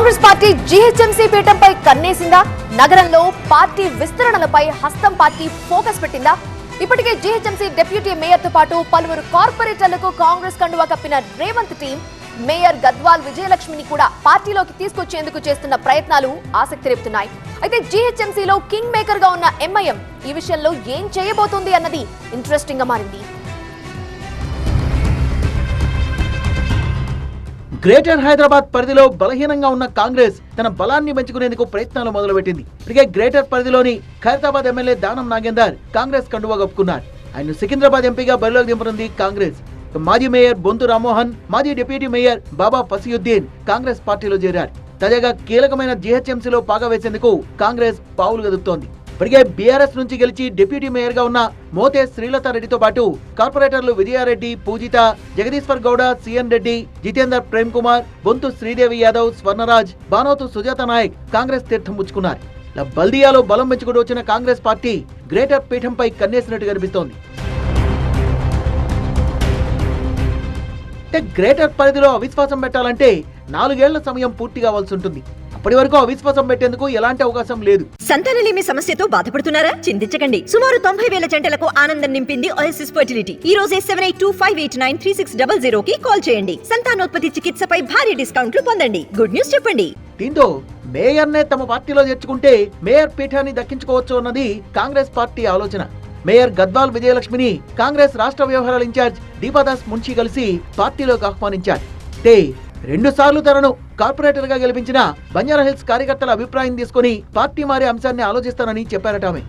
Congress party GHMC పీఠంపై కన్నేసిందా? నగరంలో పార్టీ విస్తరణలపై హస్తం పార్టీ ఫోకస్ పెట్టిందా? ఇప్పటికే జీహెచ్ఎంసీ డిప్యూటీ మేయర్ తో పాటు పలువురు కార్పొరేటర్లకు కాంగ్రెస్ కండువా కప్పిన రేవంత్ టీం మేయర్ గద్వాల్ విజయలక్ష్మిని కూడా పార్టీలోకి తీసుకొచ్చేందుకు చేస్తున్న ప్రయత్నాలు ఆసక్తి రేపుతున్నాయి. అయితే జీహెచ్ఎంసీలో కింగ్ మేకర్ గా ఉన్న ఎంఐఎం ఈ విషయంలో ఏం చేయబోతోంది అన్నది ఇంట్రెస్టింగ్ గా మారింది. గ్రేటర్ హైదరాబాద్ పరిధిలో బలహీనంగా ఉన్న కాంగ్రెస్ తన బలాన్ని పెంచుకునేందుకు ప్రయత్నాలు మొదలుపెట్టింది. ఇప్పటికే గ్రేటర్ పరిధిలోని ఖైరతాబాద్ ఎమ్మెల్యే దానం నాగేందర్ కాంగ్రెస్ కండువా కప్పుకున్నారు. ఆయన సికింద్రాబాద్ ఎంపీగా బరిలోకి దింపనుంది కాంగ్రెస్. మాజీ మేయర్ బొంతు రామ్మోహన్, మాజీ డిప్యూటీ మేయర్ బాబా ఫసియుద్దీన్ కాంగ్రెస్ పార్టీలో చేరారు. తాజాగా కీలకమైన జీహెచ్ఎంసీలో పాగా వేసేందుకు కాంగ్రెస్ పావులు కదుపుతోంది. ఇప్పటికే బీఆర్ఎస్ నుంచి గెలిచి డిప్యూటీ మేయర్ గా ఉన్న మోతే శ్రీలతారెడ్డితో పాటు కార్పొరేటర్లు విజయారెడ్డి, పూజిత, జగదీశ్వర్ గౌడ, సిఎన్ రెడ్డి, జితేందర్ ప్రేమ్ కుమార్, బొంతు శ్రీదేవి యాదవ్, స్వర్ణరాజ్, బానోతు సుజాత నాయక్ కాంగ్రెస్ తీర్థం పుచ్చుకున్నారు. ఇలా బల్దియాలో బలం పెంచుకుంటూ వచ్చిన కాంగ్రెస్ పార్టీ గ్రేటర్ పీఠంపై కన్నేసినట్టు కనిపిస్తోంది. గ్రేటర్ పరిధిలో అవిశ్వాసం పెట్టాలంటే 4 ఏళ్ల సమయం పూర్తి కావాల్సి ఉంటుంది. అప్పటి వరకు అవిశ్వాసం పెట్టేందుకు ఎలాంటి అవకాశం లేదు. సంతానలేమి సమస్యతో బాధపడుతున్నారా? చింతించకండి. సుమారు 90,000 జంటలకు ఆనందం నింపింది ఓఎస్ఎస్ ఫర్టిలిటీ. ఈ రోజే 7825893600 కి కాల్ చేయండి. సంతానోత్పత్తి చికిత్సపై భారీ డిస్కౌంట్లు పొందండి. గుడ్ న్యూస్ చెప్పండి. దీంతో మేయర్ నే తమ పార్టీలో చేర్చుకుంటే మేయర్ పీఠాన్ని దక్కించుకోవచ్చు అన్నది కాంగ్రెస్ పార్టీ ఆలోచన. మేయర్ గద్వాల్ విజయలక్ష్మిని కాంగ్రెస్ రాష్ట్ర వ్యవహారాల ఇన్ఛార్జ్ దీపాదాస్ మున్షి కలిసి పార్టీలోకి ఆహ్వానించారు. 2 సార్లు తనను కార్పొరేటర్ గా గెలిపించిన బంజారాహిల్స్ కార్యకర్తల అభిప్రాయం తీసుకుని పార్టీ మారే అంశాన్ని ఆలోచిస్తానని చెప్పారట ఆమె.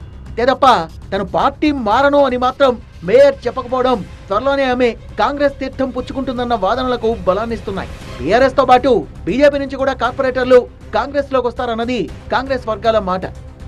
తప్ప తను పార్టీ మారను అని మాత్రం మేయర్ చెప్పకపోవడం త్వరలోనే ఆమె కాంగ్రెస్ తీర్థం పుచ్చుకుంటుందన్న వాదనలకు బలాన్నిస్తున్నాయి. బీఆర్ఎస్ తో పాటు బీజేపీ నుంచి కూడా కార్పొరేటర్లు కాంగ్రెస్ లోకి వస్తారన్నది కాంగ్రెస్ వర్గాల మాట.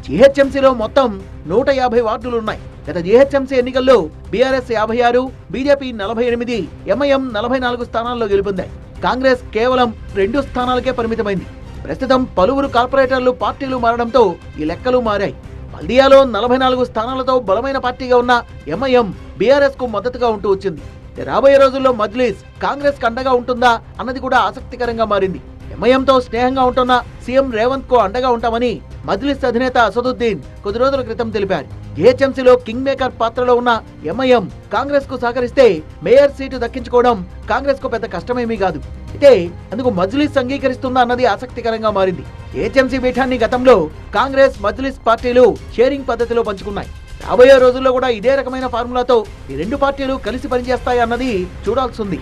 జీహెచ్ఎంసీలో మొత్తం 150 వార్డులు ఉన్నాయి. గత జీహెచ్ఎంసీ ఎన్నికల్లో బీఆర్ఎస్ 56, బీజేపీ 48, ఎంఐఎం 44 స్థానాల్లో గెలుపొందాయి. కాంగ్రెస్ కేవలం 2 స్థానాలకే పరిమితమైంది. ప్రస్తుతం పలువురు కార్పొరేటర్లు పార్టీలు మారడంతో ఈ లెక్కలు మారాయి. బల్దియాలో 44 స్థానాలతో బలమైన పార్టీగా ఉన్న ఎంఐఎం బీఆర్ఎస్ కు మద్దతుగా ఉంటూ వచ్చింది. రాబోయే రోజుల్లో మజ్లిస్ కాంగ్రెస్ కు అండగా ఉంటుందా అన్నది కూడా ఆసక్తికరంగా మారింది. ఎంఐఎంతో స్నేహంగా ఉంటున్న సీఎం రేవంత్ కు అండగా ఉంటామని మజ్లిస్ అధినేత అసదుద్దీన్ కొద్ది రోజుల క్రితం తెలిపారు. జీహెచ్ఎంసీలో కింగ్ మేకర్ పాత్రలో ఉన్న ఎంఐఎం కాంగ్రెస్ కు సహకరిస్తే మేయర్ సీటు దక్కించుకోవడం కాంగ్రెస్ కు పెద్ద కష్టమేమీ కాదు. అయితే అందుకు మజ్లిస్ అంగీకరిస్తుందా అన్నది ఆసక్తికరంగా మారింది. జీహెచ్ఎంసీ పీఠాన్ని గతంలో కాంగ్రెస్, మజ్లిస్ పార్టీలు షేరింగ్ పద్ధతిలో పంచుకున్నాయి. రాబోయే రోజుల్లో కూడా ఇదే రకమైన ఫార్ములాతో ఈ 2 పార్టీలు కలిసి పనిచేస్తాయి అన్నది చూడాల్సింది.